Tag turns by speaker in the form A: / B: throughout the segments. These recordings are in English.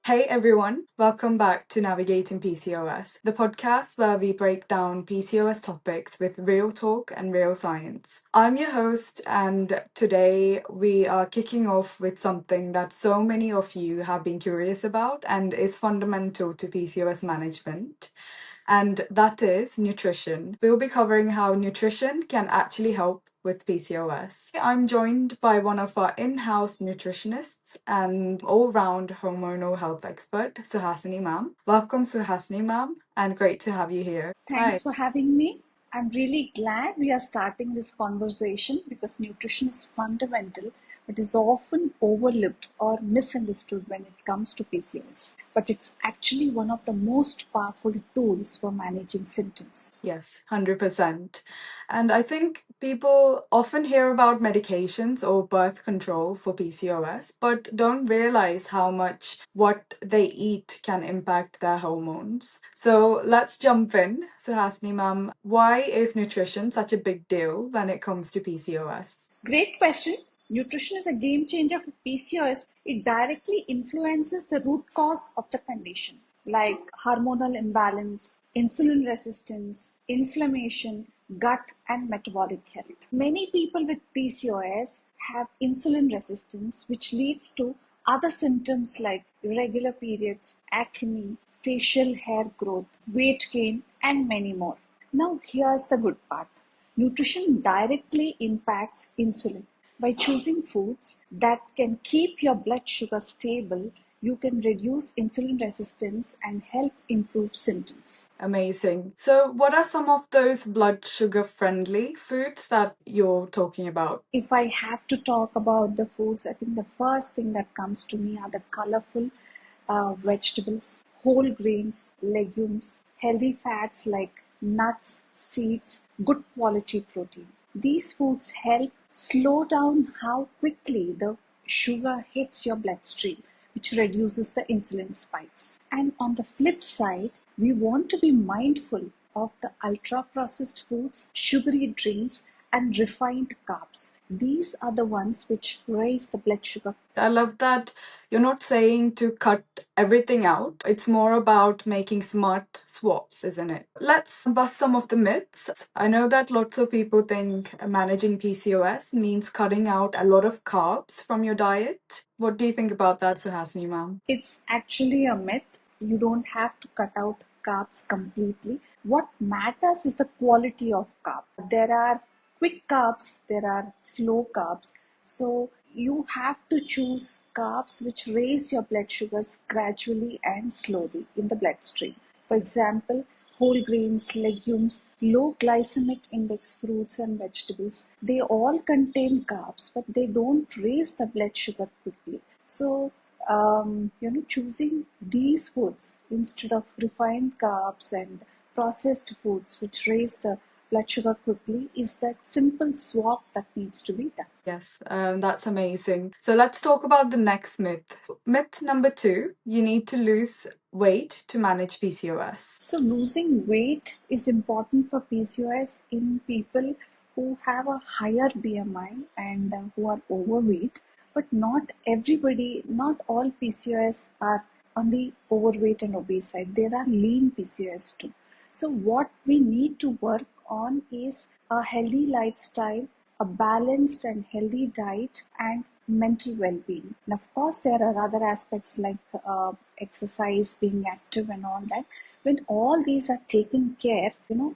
A: Hey everyone, welcome back to Navigating PCOS, the podcast where we break down PCOS topics with real talk and real science. I'm your host, and today we are kicking off with something that so many of you have been curious about and is fundamental to PCOS management. And that is nutrition. We'll be covering how nutrition can actually help with PCOS. I'm joined by one of our in-house nutritionists and all-round hormonal health expert, Suhasini ma'am. Welcome, Suhasini ma'am, and great to have you here.
B: Thanks for having me. I'm really glad we are starting this conversation because nutrition is fundamental but is often overlooked or misunderstood when it comes to PCOS. But it's actually one of the most powerful tools for managing symptoms.
A: Yes, 100%. And I think people often hear about medications or birth control for PCOS, but don't realize how much what they eat can impact their hormones. So let's jump in. So, Hasni ma'am, why is nutrition such a big deal when it comes to PCOS?
B: Great question. Nutrition is a game changer for PCOS. It directly influences the root cause of the condition, like hormonal imbalance, insulin resistance, inflammation, gut, and metabolic health. Many people with PCOS have insulin resistance, which leads to other symptoms like irregular periods, acne, facial hair growth, weight gain, and many more. Now, here's the good part. Nutrition directly impacts insulin. By choosing foods that can keep your blood sugar stable, you can reduce insulin resistance and help improve symptoms.
A: Amazing. So, what are some of those blood sugar friendly foods that you're talking about?
B: If I have to talk about the foods, I think the first thing that comes to me are the colorful vegetables, whole grains, legumes, healthy fats like nuts, seeds, good quality protein. These foods help slow down how quickly the sugar hits your bloodstream, which reduces the insulin spikes. And on the flip side, we want to be mindful of the ultra processed foods, sugary drinks, and refined carbs. These are the ones which raise the blood sugar.
A: I love that you're not saying to cut everything out. It's more about making smart swaps, isn't it? Let's bust some of the myths. I know that lots of people think managing PCOS means cutting out a lot of carbs from your diet. What do you think about that, Suhasini ma'am?
B: It's actually a myth. You don't have to cut out carbs completely. What matters is the quality of carb. There are quick carbs, there are slow carbs. So you have to choose carbs which raise your blood sugars gradually and slowly in the bloodstream. For example, whole grains, legumes, low glycemic index fruits and vegetables, they all contain carbs, but they don't raise the blood sugar quickly. So choosing these foods instead of refined carbs and processed foods which raise the blood sugar quickly is that simple swap that needs to be done.
A: Yes, that's amazing. So let's talk about the next myth. Myth number 2, you need to lose weight to manage PCOS.
B: So losing weight is important for PCOS in people who have a higher BMI and who are overweight, but not everybody, not all PCOS are on the overweight and obese side. There are lean PCOS too. So what we need to work on is a healthy lifestyle, a balanced and healthy diet, and mental well-being. And of course, there are other aspects like exercise, being active, and all that. When all these are taken care,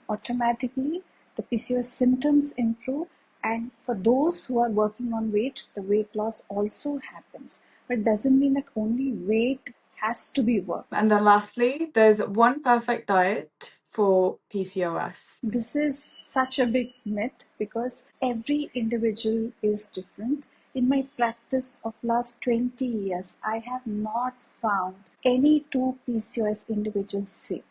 B: automatically the PCOS symptoms improve. And for those who are working on weight, the weight loss also happens. But it doesn't mean that only weight has to be worked.
A: And then lastly, there's one perfect diet for PCOS.
B: This is such a big myth because every individual is different. In my practice of last 20 years, I have not found any two PCOS individuals same.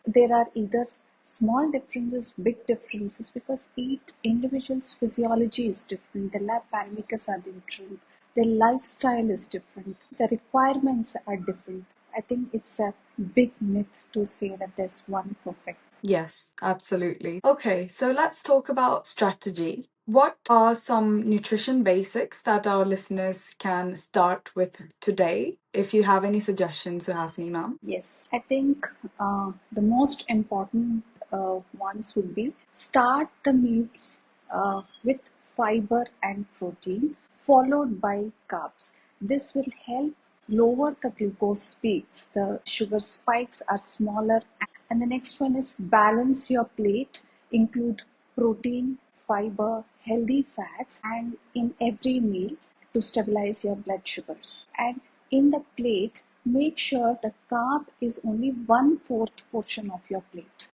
B: There are either small differences, big differences, because each individual's physiology is different, the lab parameters are different, their lifestyle is different, the requirements are different. I think it's a big myth to say that there's one perfect.
A: Yes, absolutely. Okay, so let's talk about strategy. What are some nutrition basics that our listeners can start with today? If you have any suggestions, Suhasini ma'am.
B: Yes, I think the most important ones would be start the meals with fiber and protein, followed by carbs. This will help lower the glucose peaks. The sugar spikes are smaller. And the next one is balance your plate, include protein, fiber, healthy fats, and in every meal to stabilize your blood sugars. And in the plate, make sure the carb is only 1/4 portion of your plate,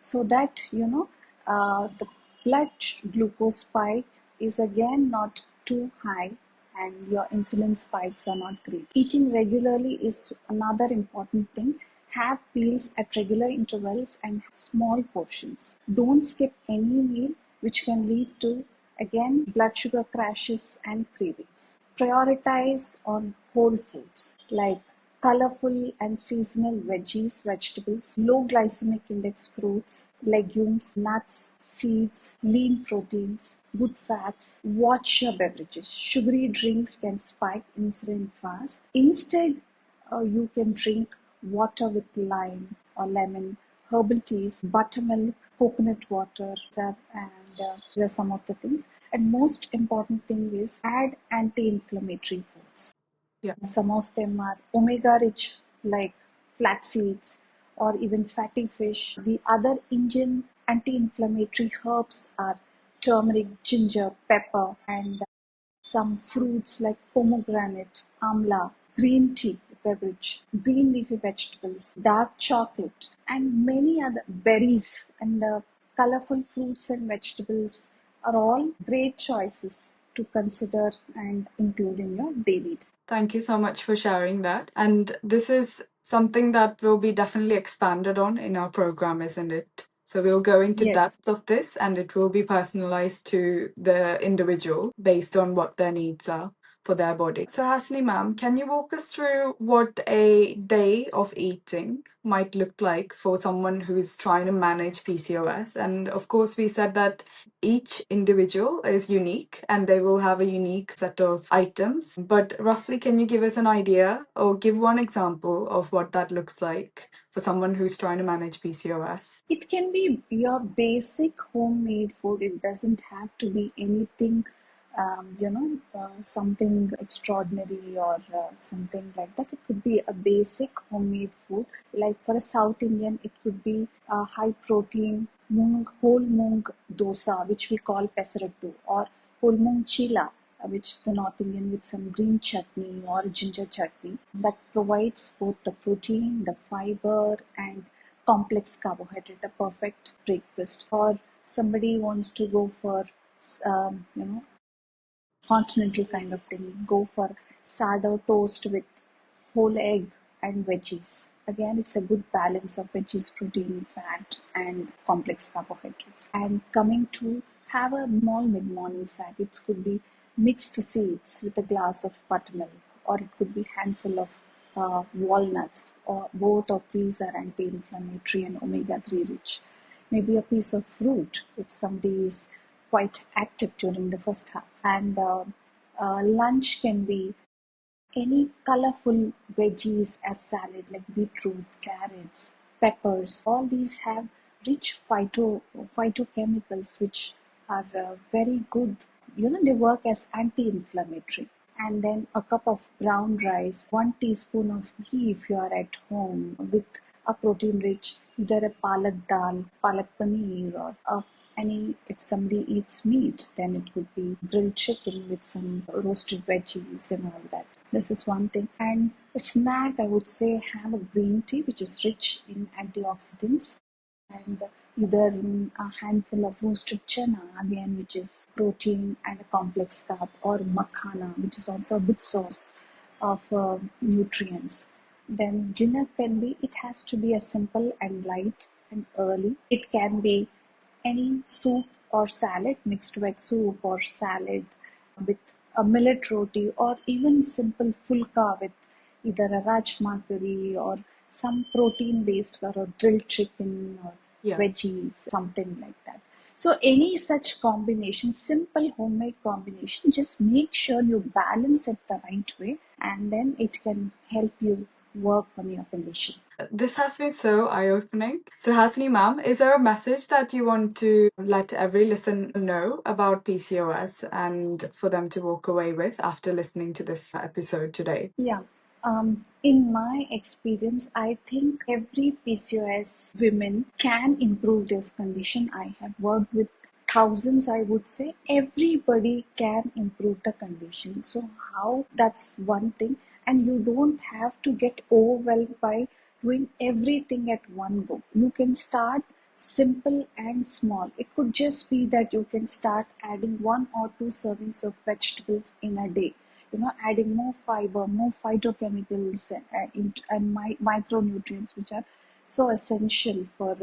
B: so that the blood glucose spike is again not too high and your insulin spikes are not great. Eating regularly is another important thing. Have meals at regular intervals and small portions. Don't skip any meal, which can lead to again blood sugar crashes and cravings. Prioritize on whole foods like colorful and seasonal veggies, vegetables, low glycemic index fruits, legumes, nuts, seeds, lean proteins, good fats. Watch your beverages. Sugary drinks can spike insulin fast. Instead, you can drink water with lime or lemon, herbal teas, buttermilk, coconut water, and these are some of the things. And most important thing is add anti-inflammatory foods.
A: Yeah.
B: Some of them are omega rich, like flax seeds or even fatty fish. The other Indian anti-inflammatory herbs are turmeric, ginger, pepper, and some fruits like pomegranate, amla, green tea beverage, green leafy vegetables, dark chocolate, and many other berries and colorful fruits and vegetables are all great choices to consider and include in your daily diet.
A: Thank you so much for sharing that. And this is something that will be definitely expanded on in our program, isn't it? So we'll go into
B: Yes.
A: depths of this and it will be personalized to the individual based on what their needs are for their body. So Hasni ma'am, can you walk us through what a day of eating might look like for someone who's trying to manage PCOS? And of course, we said that each individual is unique and they will have a unique set of items. But roughly, can you give us an idea or give one example of what that looks like for someone who's trying to manage PCOS?
B: It can be your basic homemade food. It doesn't have to be anything, something extraordinary or something like that. It could be a basic homemade food. Like for a South Indian, it could be a high protein whole moong dosa, which we call pesarattu, or whole moong chila, which the North Indian with some green chutney or ginger chutney, that provides both the protein, the fiber, and complex carbohydrate, a perfect breakfast. Or somebody wants to go for, um, you know, continental kind of thing, go for sourdough toast with whole egg and veggies. Again, it's a good balance of veggies, protein, fat, and complex carbohydrates. And coming to have a small mid-morning snack, it could be mixed seeds with a glass of buttermilk, or it could be handful of walnuts, or both of these are anti-inflammatory and omega-3 rich. Maybe a piece of fruit if somebody is quite active during the first half. And lunch can be any colorful veggies as salad like beetroot, carrots, peppers. All these have rich phytochemicals which are very good. They work as anti-inflammatory. And then a cup of brown rice, 1 teaspoon of ghee if you are at home, with a protein rich, either a palak dal, palak paneer, or if somebody eats meat, then it could be grilled chicken with some roasted veggies and all that. This is one thing. And a snack, I would say, have a green tea, which is rich in antioxidants, and either a handful of roasted chana, again, which is protein and a complex carb, or makhana, which is also a good source of nutrients. Then dinner can be, it has to be a simple and light and early. It can be any soup or salad, mixed veg soup or salad with a millet roti, or even simple fulka with either a rajma curry or some protein based or a grilled chicken or
A: Yeah.
B: veggies, something like that. So any such combination, simple homemade combination, just make sure you balance it the right way, and then it can help you work on your condition.
A: This has been so eye-opening. So Hasni ma'am, is there a message that you want to let every listener know about PCOS and for them to walk away with after listening to this episode today?
B: Yeah. In my experience, I think every PCOS women can improve this condition. I have worked with thousands, I would say. Everybody can improve the condition. So, how? That's one thing. And you don't have to get overwhelmed by doing everything at one go. You can start simple and small. It could just be that you can start adding 1 or 2 servings of vegetables in a day, adding more fiber, more phytochemicals, and micronutrients, which are so essential for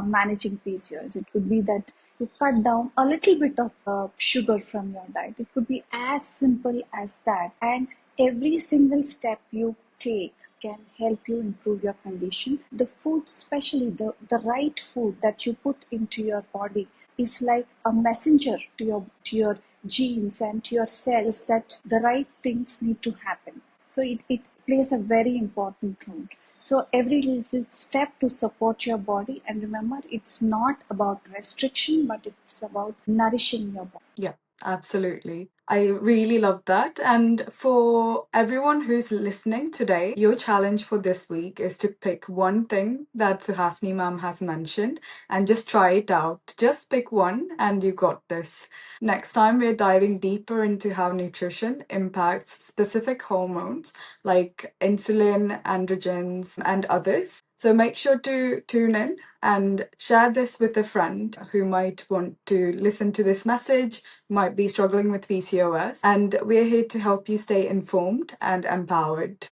B: managing PCOS. It could be that you cut down a little bit of sugar from your diet. It could be as simple as that. And every single step you take can help you improve your condition. The food, especially the right food that you put into your body, is like a messenger to your genes and to your cells that the right things need to happen. So it plays a very important role. So every little step to support your body, and remember, it's not about restriction, but it's about nourishing your body.
A: Yeah, absolutely. I really love that. And for everyone who's listening today, your challenge for this week is to pick one thing that Suhasini ma'am has mentioned and just try it out. Just pick one and you got this. Next time, we're diving deeper into how nutrition impacts specific hormones like insulin, androgens, and others. So make sure to tune in and share this with a friend who might want to listen to this message, might be struggling with PCOS. And we're here to help you stay informed and empowered.